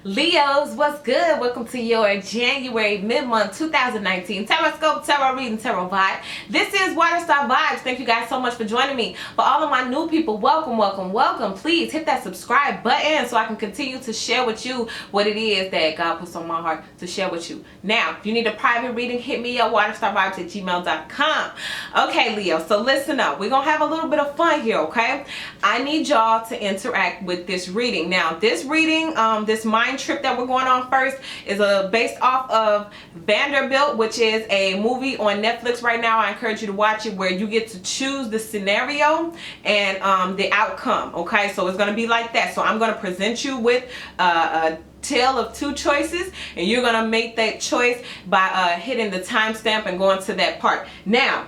Leos, what's good? Welcome to your January mid-month 2019 Tarot Scope, Tarot Reading, Tarot Vibe. This is Waterstar Vibes. Thank you guys so much for joining me. For all of my new people, welcome, welcome, welcome. Please hit that subscribe button so I can continue to share with you what it is that God puts on my heart to share with you. Now, if you need a private reading, hit me up, waterstarvibes@gmail.com. Okay, Leo, so listen up. We're going to have a little bit of fun here, okay? I need y'all to interact with this reading. Now, this reading, this mind trip that we're going on first is based off of Vanderbilt, which is a movie on Netflix right now. I encourage you to watch it, where you get to choose the scenario and the outcome. Okay, so it's going to be like that. So I'm going to present you with a tale of two choices, and you're going to make that choice by hitting the timestamp and going to that part. Now,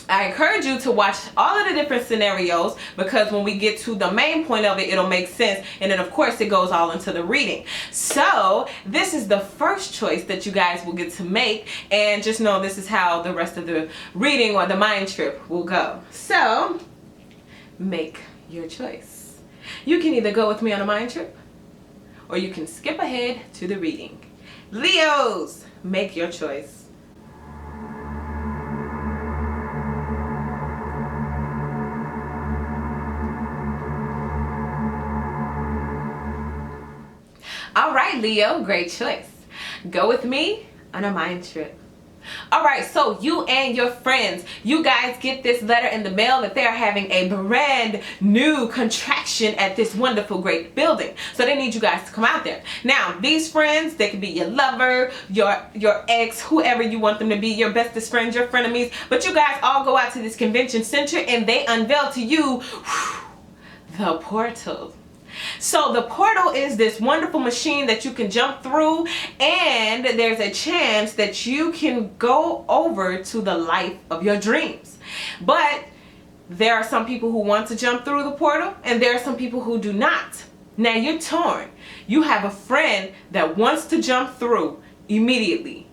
I encourage you to watch all of the different scenarios, because when we get to the main point of it, it'll make sense, and then of course it goes all into the reading. So this is the first choice that you guys will get to make, and just know this is how the rest of the reading or the mind trip will go. So make your choice. You can either go with me on a mind trip, or you can skip ahead to the reading. Leos, make your choice. All right, Leo, great choice. Go with me on a mind trip. All right, so you and your friends, you guys get this letter in the mail that they're having a brand new contraction at this wonderful, great building. So they need you guys to come out there. Now, these friends, they could be your lover, your ex, whoever you want them to be, your bestest friends, your frenemies. But you guys all go out to this convention center, and they unveil to you the portal. So the portal is this wonderful machine that you can jump through, and there's a chance that you can go over to the life of your dreams. But there are some people who want to jump through the portal, and there are some people who do not. Now you're torn. You have a friend that wants to jump through immediately,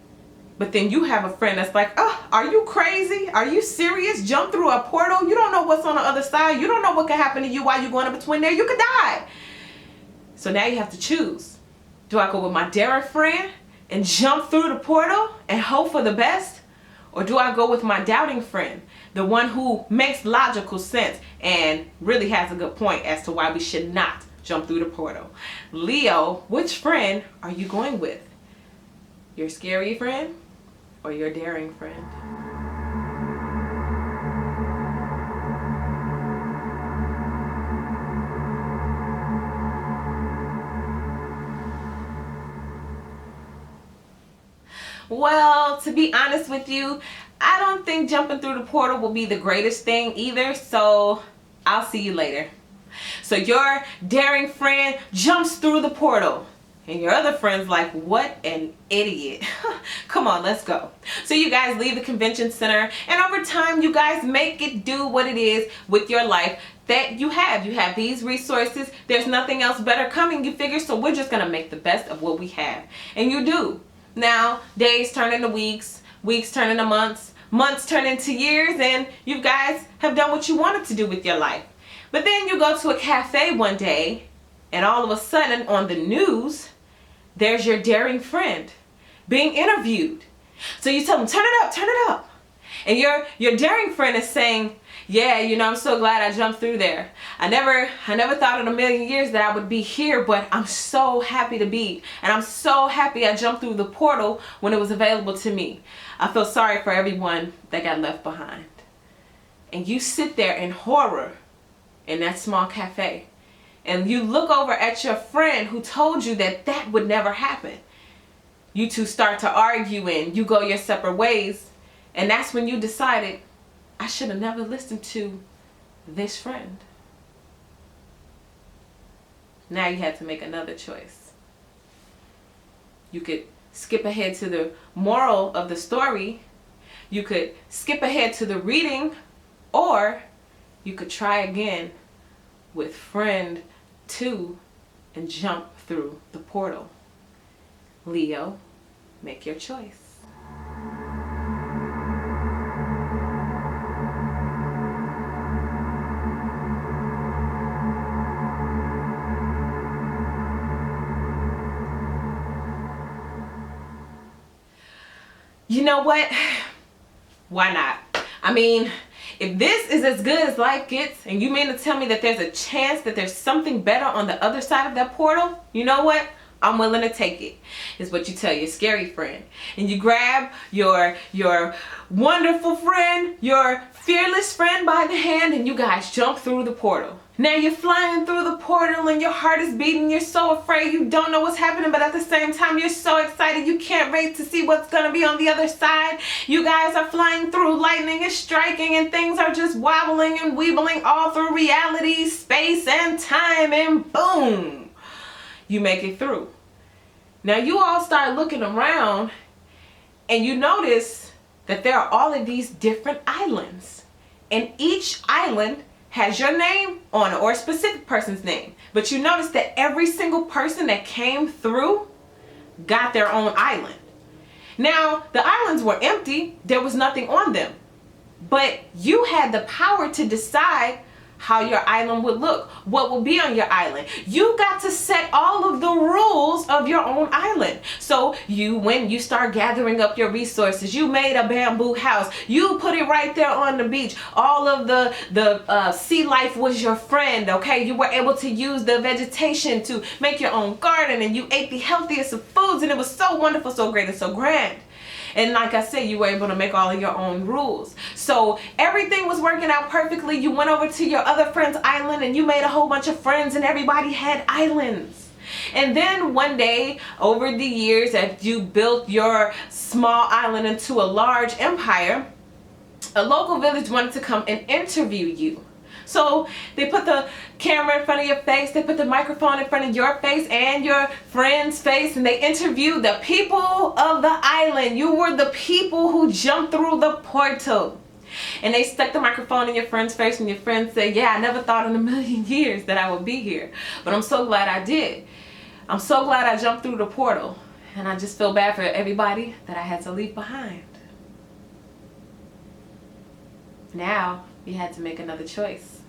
but then you have a friend that's like, oh, are you crazy? Are you serious? Jump through a portal? You don't know what's on the other side. You don't know what can happen to you while you're going in between there. You could die. So now you have to choose. Do I go with my daring friend and jump through the portal and hope for the best? Or do I go with my doubting friend, the one who makes logical sense and really has a good point as to why we should not jump through the portal? Leo, which friend are you going with? Your scary friend or your daring friend? Well, to be honest with you, I don't think jumping through the portal will be the greatest thing either, so I'll see you later. So your daring friend jumps through the portal, and your other friend's like, what an idiot. Come on, let's go. So you guys leave the convention center, and over time you guys make it do what it is with your life that you have. You have these resources. There's nothing else better coming, you figure, so we're just going to make the best of what we have. And you do. Now, days turn into weeks, weeks turn into months, months turn into years, and you guys have done what you wanted to do with your life. But then you go to a cafe one day, and all of a sudden on the news, there's your daring friend being interviewed. So you tell them, turn it up, turn it up. And your daring friend is saying, yeah, you know, I'm so glad I jumped through there. I never thought in a million years that I would be here, but I'm so happy to be. And I'm so happy I jumped through the portal when it was available to me. I feel sorry for everyone that got left behind. And you sit there in horror in that small cafe, and you look over at your friend who told you that that would never happen. You two start to argue, and you go your separate ways. And that's when you decided, I should have never listened to this friend. Now you had to make another choice. You could skip ahead to the moral of the story. You could skip ahead to the reading, or you could try again with friend 2 and jump through the portal. Leo, make your choice. You know what? Why not? I mean, if this is as good as life gets, and you mean to tell me that there's a chance that there's something better on the other side of that portal, you know what? I'm willing to take it, is what you tell your scary friend. And you grab your wonderful friend, your fearless friend by the hand, and you guys jump through the portal. Now you're flying through the portal and your heart is beating. You're so afraid, you don't know what's happening, but at the same time you're so excited you can't wait to see what's gonna be on the other side. You guys are flying through, lightning is striking, and things are just wobbling and weebling all through reality, space, and time, and boom, you make it through. Now you all start looking around and you notice that there are all of these different islands, and each island has your name on it, or a specific person's name. But you notice that every single person that came through got their own island. Now, the islands were empty. There was nothing on them. But you had the power to decide how your island would look, what would be on your island. You got to set all of the rules of your own island. So when you start gathering up your resources, you made a bamboo house, you put it right there on the beach. All of the sea life was your friend, okay? You were able to use the vegetation to make your own garden, and you ate the healthiest of foods, and it was so wonderful, so great, and so grand. And like I said, you were able to make all of your own rules. So everything was working out perfectly. You went over to your other friend's island and you made a whole bunch of friends, and everybody had islands. And then one day, over the years, as you built your small island into a large empire, a local village wanted to come and interview you. So they put the camera in front of your face, they put the microphone in front of your face and your friend's face, and they interviewed the people of the island. You were the people who jumped through the portal. And they stuck the microphone in your friend's face, and your friend said, yeah, I never thought in a million years that I would be here, but I'm so glad I did. I'm so glad I jumped through the portal, and I just feel bad for everybody that I had to leave behind. Now you had to make another choice.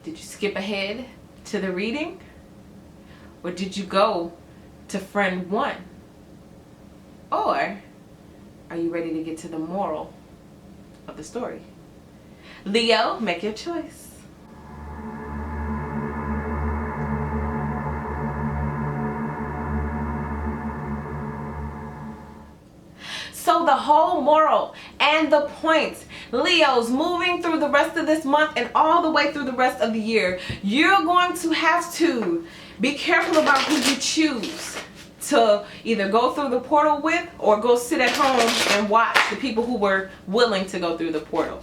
Did you skip ahead to the reading, or did you go to friend one? Or are you ready to get to the moral of the story? Leo, make your choice. So the whole moral and the point, Leos, moving through the rest of this month and all the way through the rest of the year, you're going to have to be careful about who you choose to either go through the portal with, or go sit at home and watch the people who were willing to go through the portal.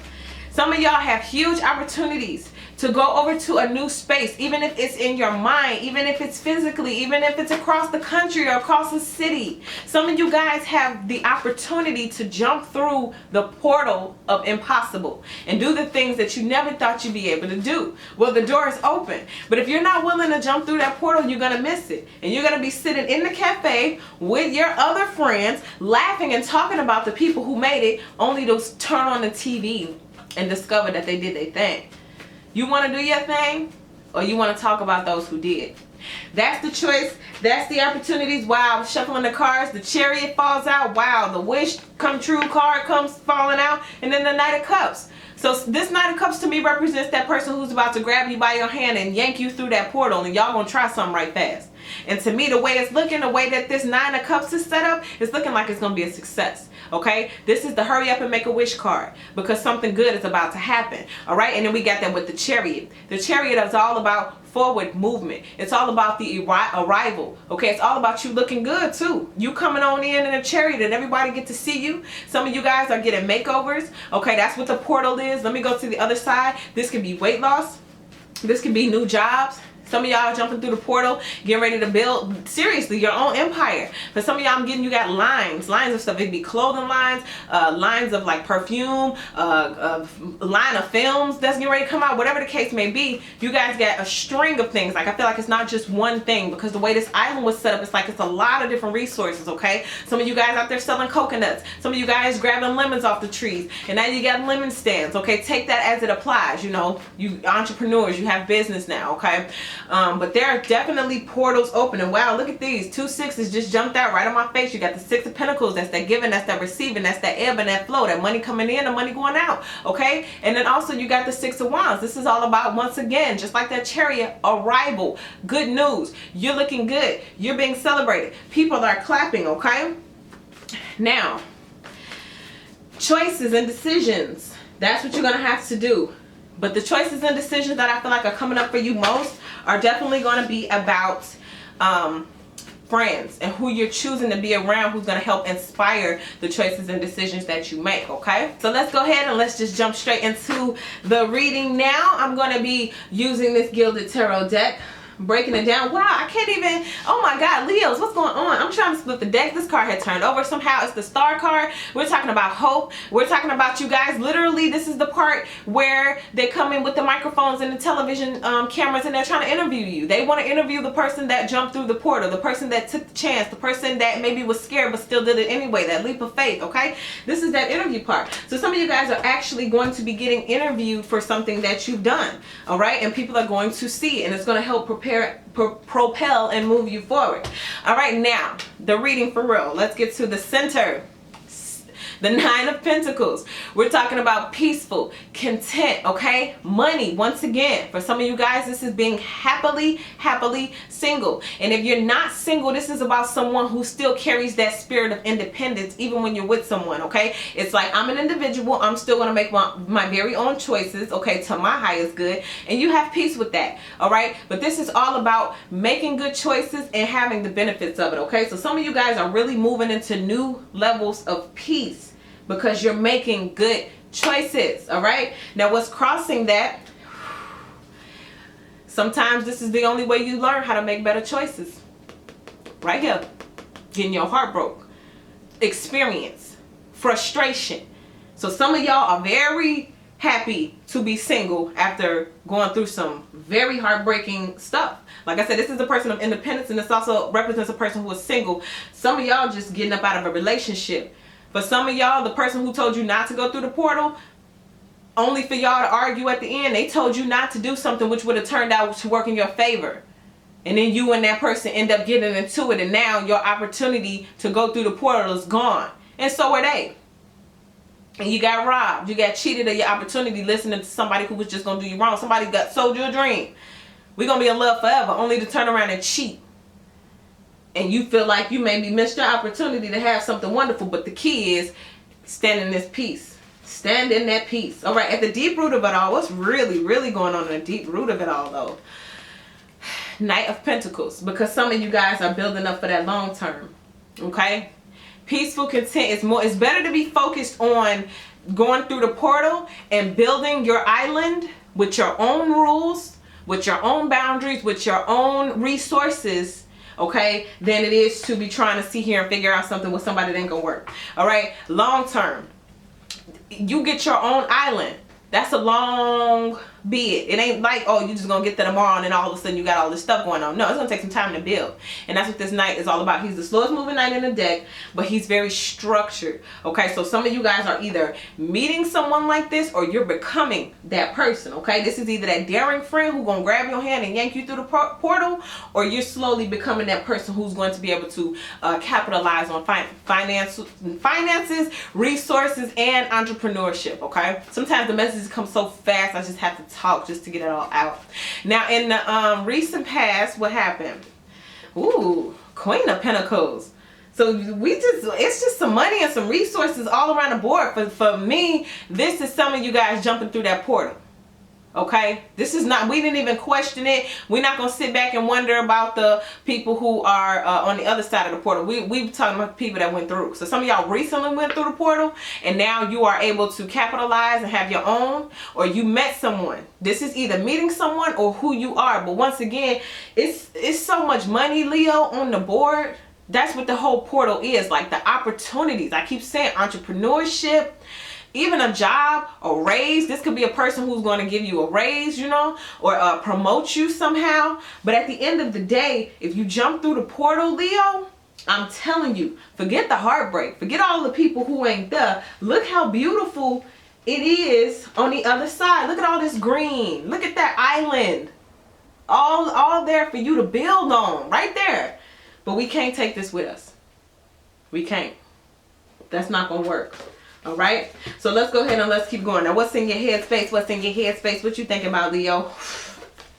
Some of y'all have huge opportunities to go over to a new space, even if it's in your mind, even if it's physically, even if it's across the country or across the city. Some of you guys have the opportunity to jump through the portal of impossible and do the things that you never thought you'd be able to do. Well, the door is open, but if you're not willing to jump through that portal, you're gonna miss it. And you're gonna be sitting in the cafe with your other friends, laughing and talking about the people who made it, only to turn on the TV and discover that they did their thing. You want to do your thing, or you want to talk about those who did? That's the choice. That's the opportunities. Wow, shuffling the cards, the chariot falls out. Wow, the wish come true card comes falling out, and then the Knight of Cups. So this Knight of Cups to me represents that person who's about to grab you by your hand and yank you through that portal, and y'all gonna try something right fast. And to me, the way it's looking, the way that this Nine of Cups is set up, it's looking like it's gonna be a success. Okay, this is the hurry up and make a wish card, because something good is about to happen. All right, and then we got that with the chariot. The chariot is all about forward movement. It's all about the arrival. Okay, it's all about you looking good too. You coming on in a chariot and everybody get to see you. Some of you guys are getting makeovers. Okay, that's what the portal is. Let me go to the other side. This could be weight loss. This could be new jobs. Some of y'all are jumping through the portal, getting ready to build, seriously, your own empire. For some of y'all, you got lines of stuff. It'd be clothing lines, lines of like perfume, line of films that's getting ready to come out, whatever the case may be. You guys got a string of things. Like, I feel like it's not just one thing, because the way this island was set up, it's like it's a lot of different resources, okay? Some of you guys out there selling coconuts. Some of you guys grabbing lemons off the trees. And now you got lemon stands, okay? Take that as it applies, you know. You entrepreneurs, you have business now, okay? But there are definitely portals open. And wow, look at these. 2 6s just jumped out right on my face. You got the 6 of Pentacles. That's that giving, that's that receiving, that's that ebb and that flow, that money coming in, the money going out. Okay? And then also you got the 6 of Wands. This is all about, once again, just like that Chariot, arrival. Good news. You're looking good. You're being celebrated. People are clapping, okay? Now, choices and decisions. That's what you're going to have to do. But the choices and decisions that I feel like are coming up for you most are definitely going to be about friends and who you're choosing to be around, who's going to help inspire the choices and decisions that you make, okay? So let's go ahead and let's just jump straight into the reading now. I'm going to be using this Gilded Tarot deck, breaking it down. Wow, I can't even, oh my God, Leos, what's going on? I'm trying to split the deck. This card had turned over somehow. It's the Star card. We're talking about hope. We're talking about you guys. Literally, this is the part where they come in with the microphones and the television cameras, and they're trying to interview you. They want to interview the person that jumped through the portal, the person that took the chance, the person that maybe was scared but still did it anyway, that leap of faith, okay? This is that interview part. So some of you guys are actually going to be getting interviewed for something that you've done, all right? And people are going to see it, and it's going to help propel and move you forward. All right, now the reading for real. Let's get to the center. The 9 of Pentacles. We're talking about peaceful, content, okay? Money, once again, for some of you guys, this is being happily single. And if you're not single, this is about someone who still carries that spirit of independence even when you're with someone, okay? It's like, I'm an individual. I'm still going to make my very own choices, okay, to my highest good. And you have peace with that, all right? But this is all about making good choices and having the benefits of it, okay? So some of you guys are really moving into new levels of peace, because you're making good choices, all right? Now, what's crossing that, sometimes this is the only way you learn how to make better choices. Right here. Getting your heart broke. Experience. Frustration. So some of y'all are very happy to be single after going through some very heartbreaking stuff. Like I said, this is a person of independence, and this also represents a person who is single. Some of y'all just getting up out of a relationship. For some of y'all, the person who told you not to go through the portal, only for y'all to argue at the end, they told you not to do something which would have turned out to work in your favor. And then you and that person end up getting into it, and now your opportunity to go through the portal is gone. And so are they. And you got robbed. You got cheated of your opportunity listening to somebody who was just going to do you wrong. Somebody got sold you a dream. We're going to be in love forever, only to turn around and cheat. And you feel like you maybe missed your opportunity to have something wonderful. But the key is stand in this peace. Stand in that peace. All right, at the deep root of it all, what's really going on in the deep root of it all, though? Knight of Pentacles. Because some of you guys are building up for that long term. Okay? Peaceful content is more. It's better to be focused on going through the portal and building your island with your own rules, with your own boundaries, with your own resources, okay, than it is to be trying to sit here and figure out something with somebody that ain't gonna work. All right, long term, you get your own island. That's a long bid. It ain't like, oh, you just gonna get that tomorrow and then all of a sudden you got all this stuff going on. No, it's gonna take some time to build. And that's what this knight is all about. He's the slowest moving knight in the deck, but he's very structured. Okay, so some of you guys are either meeting someone like this or you're becoming that person. Okay, this is either that daring friend who's gonna grab your hand and yank you through the portal, or you're slowly becoming that person who's going to be able to capitalize on finances, resources, and entrepreneurship. Okay, sometimes the messages come so fast I just have to talk just to get it all out. Now, in the recent past, what happened? Ooh, Queen of Pentacles. So it's just some money and some resources all around the board. For me, this is some of you guys jumping through that portal. Okay, this is not, we didn't even question it. We're not going to sit back and wonder about the people who are on the other side of the portal. We're talking about people that went through. So some of y'all recently went through the portal and now you are able to capitalize and have your own, or you met someone. This is either meeting someone or who you are. But once again, it's so much money, Leo, on the board. That's what the whole portal is, like the opportunities. I keep saying entrepreneurship, even a job, a raise. This could be a person who's going to give you a raise, you know, or promote you somehow. But at the end of the day, if you jump through the portal, Leo, I'm telling you, forget the heartbreak. Forget all the people who ain't there. Look how beautiful it is on the other side. Look at all this green. Look at that island. all there for you to build on, right there. But we can't take this with us. We can't. That's not gonna work. All right, so let's go ahead and let's keep going. Now, what's in your headspace? What's in your headspace? What you thinking about, Leo?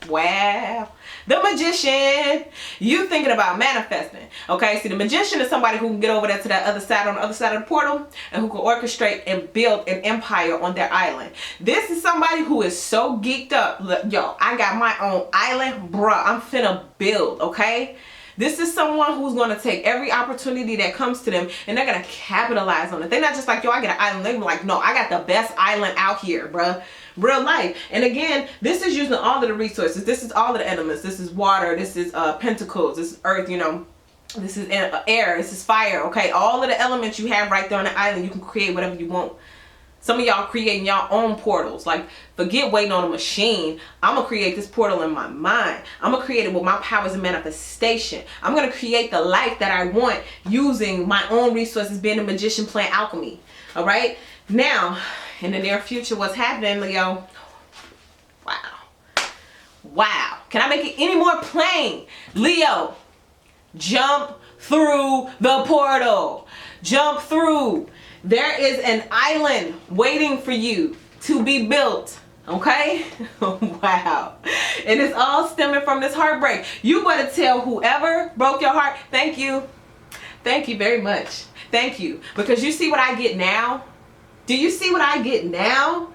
Wow. The Magician. You thinking about manifesting. Okay, see, the Magician is somebody who can get over there to that other side, on the other side of the portal, and who can orchestrate and build an empire on their island. This is somebody who is so geeked up. Look, yo, I got my own island, bruh. I'm finna build, okay? This is someone who's going to take every opportunity that comes to them, and they're going to capitalize on it. They're not just like, yo, I get an island. They're like, no, I got the best island out here, bruh. Real life. And again, this is using all of the resources. This is all of the elements. This is water. This is pentacles. This is earth, you know. This is air. This is fire, okay? All of the elements you have right there on the island, you can create whatever you want. Some of y'all creating y'all own portals. Like, forget waiting on a machine. I'm going to create this portal in my mind. I'm going to create it with my powers of manifestation. I'm going to create the life that I want using my own resources, being a magician, playing alchemy. All right? Now, in the near future, what's happening, Leo? Wow. Wow. Can I make it any more plain? Leo, jump through the portal. Jump through. There is an island waiting for you to be built. Okay? Wow. And it's all stemming from this heartbreak. You better tell whoever broke your heart, thank you. Thank you very much. Thank you. Because you see what I get now? Do you see what I get now?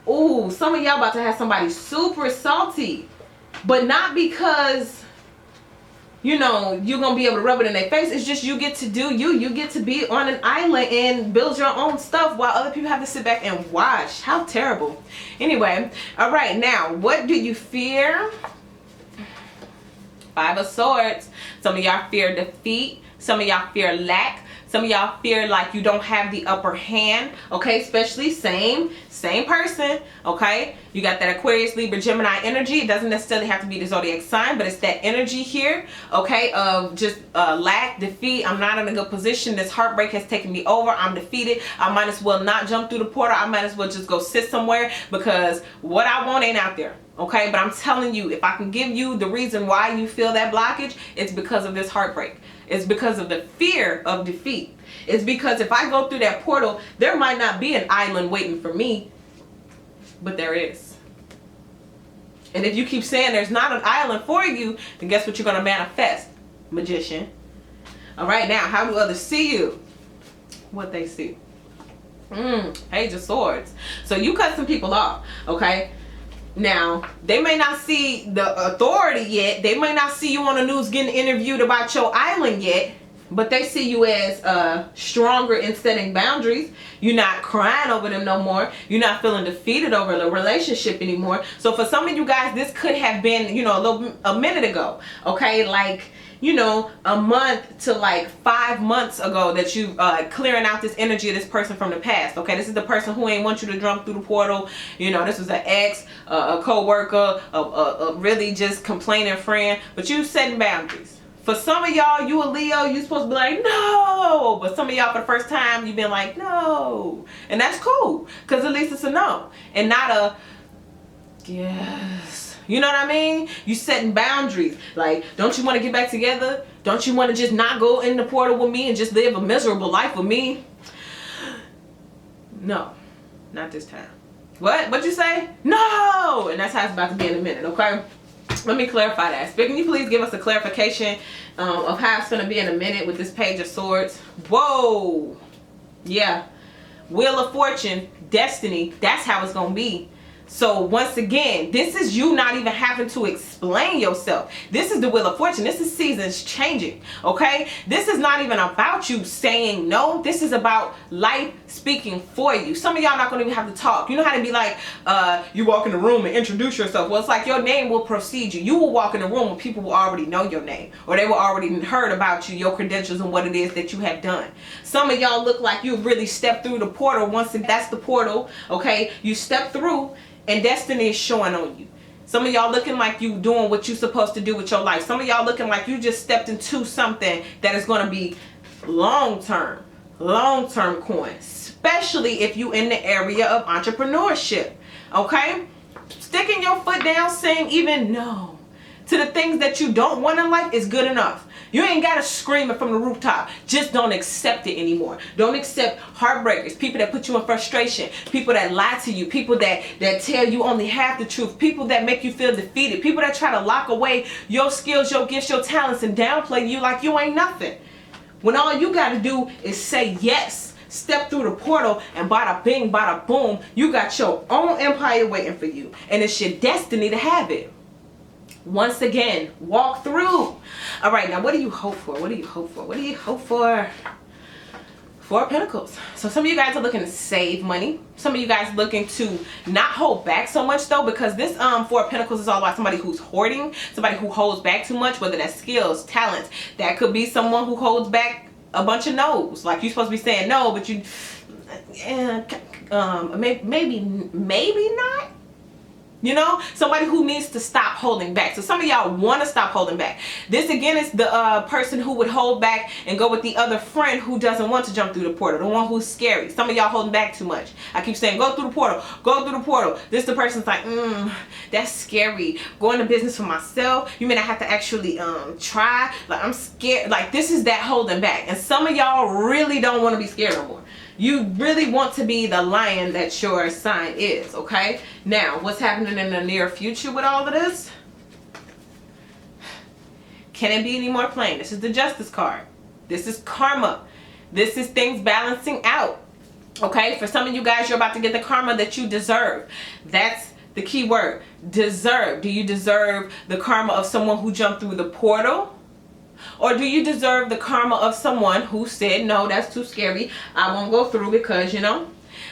Ooh, some of y'all about to have somebody super salty. But not because, you know, you're going to be able to rub it in their face. It's just you get to do you. You get to be on an island and build your own stuff while other people have to sit back and watch. How terrible. Anyway, all right. Now, what do you fear? Five of Swords. Some of y'all fear defeat. Some of y'all fear lack. Some of y'all fear like you don't have the upper hand, okay? Especially same person, okay? You got that Aquarius, Libra, Gemini energy. It doesn't necessarily have to be the zodiac sign, but it's that energy here, okay? Of just lack, defeat. I'm not in a good position. This heartbreak has taken me over. I'm defeated. I might as well not jump through the portal. I might as well just go sit somewhere because what I want ain't out there. Okay, but I'm telling you, if I can give you the reason why you feel that blockage, it's because of this heartbreak. It's because of the fear of defeat. It's because if I go through that portal, there might not be an island waiting for me, but there is. And if you keep saying there's not an island for you, then guess what you're going to manifest, Magician? All right, now, how do others see you? What they see. Page of Swords. So you cut some people off, okay? Now, they may not see the authority yet. They may not see you on the news getting interviewed about your island yet. But they see you as stronger in setting boundaries. You're not crying over them no more. You're not feeling defeated over a relationship anymore. So for some of you guys, this could have been, you know, a minute ago. Okay, like, you know, a month to like 5 months ago that you clearing out this energy of this person from the past. Okay, this is the person who ain't want you to jump through the portal. You know, this was an ex, a co-worker, a really just complaining friend. But you setting boundaries. For some of y'all, you a Leo, you supposed to be like, no. But some of y'all, for the first time, you've been like, no. And that's cool. Because at least it's a no. And not a, yes. You know what I mean? You setting boundaries. Like, don't you want to get back together? Don't you want to just not go in the portal with me and just live a miserable life with me? No. Not this time. What? What'd you say? No! And that's how it's about to be in a minute, okay? Let me clarify that. Can you please give us a clarification of how it's going to be in a minute with this Page of Swords? Whoa. Yeah. Wheel of Fortune, destiny. That's how it's going to be. So once again, this is you not even having to explain yourself. This is the Wheel of Fortune. This is seasons changing, okay? This is not even about you saying no. This is about life speaking for you. Some of y'all not going to even have to talk. You know how to be like, you walk in the room and introduce yourself. Well, it's like your name will precede you. You will walk in the room and people will already know your name. Or they will already heard about you, your credentials and what it is that you have done. Some of y'all look like you really stepped through the portal. Once that's the portal, okay? You step through. And destiny is showing on you. Some of y'all looking like you doing what you're supposed to do with your life. Some of y'all looking like you just stepped into something that is going to be long-term coin. Especially if you in the area of entrepreneurship. Okay? Sticking your foot down, saying even no. to the things that you don't want in life is good enough. You ain't got to scream it from the rooftop. Just don't accept it anymore. Don't accept heartbreakers, people that put you in frustration, people that lie to you, people that tell you only half the truth, people that make you feel defeated, people that try to lock away your skills, your gifts, your talents, and downplay you like you ain't nothing. When all you got to do is say yes, step through the portal, and bada bing, bada boom, you got your own empire waiting for you. And it's your destiny to have it. Once again, walk through. All right, now what do you hope for? What do you hope for? What do you hope for? Four of Pentacles. So some of you guys are looking to save money. Some of you guys looking to not hold back so much though, because this Four of Pentacles is all about somebody who's hoarding, somebody who holds back too much, whether that's skills, talents. That could be someone who holds back a bunch of no's. Like you're supposed to be saying no, but you, maybe not. You know, somebody who needs to stop holding back. So some of y'all want to stop holding back. This again is the person who would hold back and go with the other friend who doesn't want to jump through the portal, the one who's scary. Some of y'all holding back too much. I keep saying go through the portal, go through the portal. This the person's like, that's scary. Going to business for myself. You may not have to actually try. Like I'm scared. Like this is that holding back. And some of y'all really don't want to be scared no more. You really want to be the lion that your sign is, okay? Now, what's happening in the near future with all of this? Can it be any more plain? This is the Justice card. This is karma. This is things balancing out, okay? For some of you guys, you're about to get the karma that you deserve. That's the key word, deserve. Do you deserve the karma of someone who jumped through the portal? Or do you deserve the karma of someone who said, no, that's too scary, I won't go through because, you know.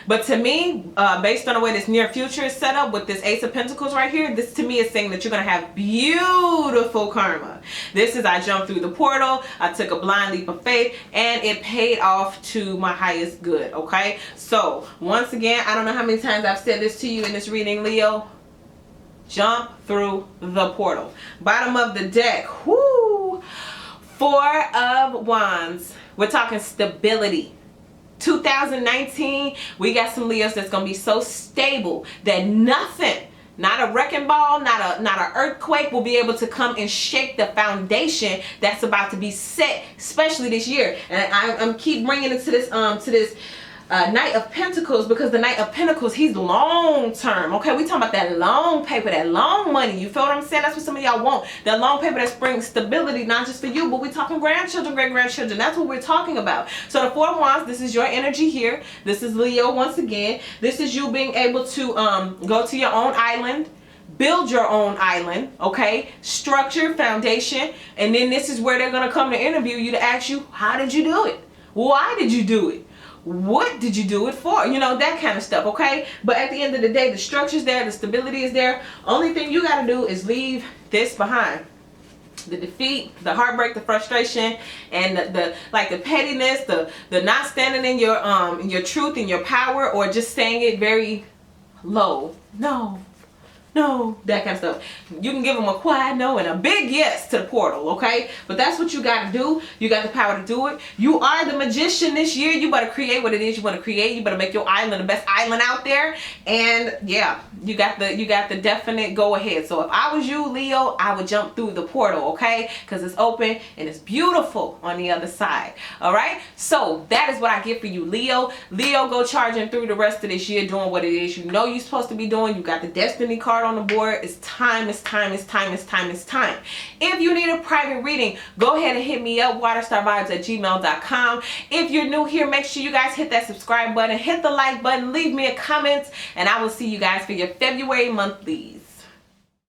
But to me, based on the way this near future is set up with this Ace of Pentacles right here, this to me is saying that you're going to have beautiful karma. This is I jumped through the portal, I took a blind leap of faith, and it paid off to my highest good, okay? So, once again, I don't know how many times I've said this to you in this reading, Leo. Jump through the portal. Bottom of the deck, whoo! Four of Wands. We're talking stability. 2019, we got some Leos that's going to be so stable that nothing, not a wrecking ball, not an earthquake will be able to come and shake the foundation that's about to be set, especially this year. And I'm keep bringing it to this Knight of Pentacles, because the Knight of Pentacles, he's long term, okay? We talking about that long paper, that long money. You feel what I'm saying? That's what some of y'all want. That long paper that brings stability, not just for you, but we're talking grandchildren, great-grandchildren. That's what we're talking about. So the Four of Wands, this is your energy here. This is Leo once again. This is you being able to go to your own island, build your own island, okay? Structure, foundation, and then this is where they're going to come to interview you to ask you, how did you do it? Why did you do it? What did you do it for? You know, that kind of stuff, okay? But at the end of the day, the structure's there, the stability is there. Only thing you got to do is leave this behind. The defeat, the heartbreak, the frustration, and the pettiness, the not standing in your truth and your power, or just saying it very low. No, that kind of stuff. You can give them a quiet no and a big yes to the portal, okay? But that's what you got to do. You got the power to do it. You are the magician this year. You better create what it is you want to create. You better make your island the best island out there. And yeah, you got the definite go ahead. So if I was you, Leo, I would jump through the portal, okay? Because it's open and it's beautiful on the other side. All right? So that is what I get for you, Leo. Leo, go charging through the rest of this year doing what it is you know you're supposed to be doing. You got the destiny card on the board. It's time. If you need a private reading, go ahead and hit me up, waterstarvibes@gmail.com. If you're new here, make sure you guys hit that subscribe button, hit the like button, leave me a comment, and I will see you guys for your February monthlies.